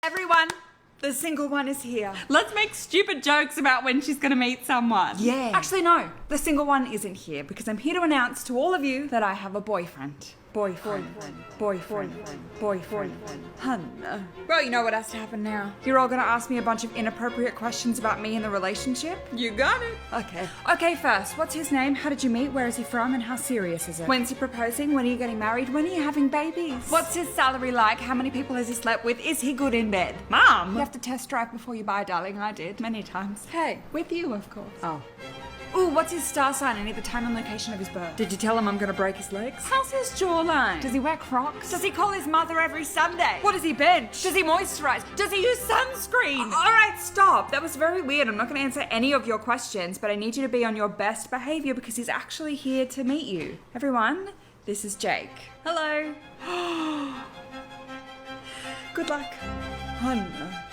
Everyone, the single one is here. Let's make stupid jokes about when she's gonna meet someone. Yeah. Actually, no, the single one isn't here because I'm here to announce to all of you that I have a boyfriend. Boyfriend. Hannah. Well, you know what has to happen now. You're all gonna ask me a bunch of inappropriate questions about me and the relationship? You got it. Okay, first, what's his name? How did you meet? Where is he from? And how serious is it? When's he proposing? When are you getting married? When are you having babies? What's his salary like? How many people has he slept with? Is he good in bed? Mom! You have to test drive before you buy, darling. I did many times. Hey, with you, of course. Oh. Ooh, what's his star sign? I need the time and location of his birth. Did you tell him I'm gonna break his legs? How's his jawline? Does he wear Crocs? Does he call his mother every Sunday? What does he bench? Does he moisturize? Does he use sunscreen? All right, stop. That was very weird. I'm not gonna answer any of your questions, but I need you to be on your best behavior because he's actually here to meet you. Everyone, this is Jake. Hello. Good luck. Hannah.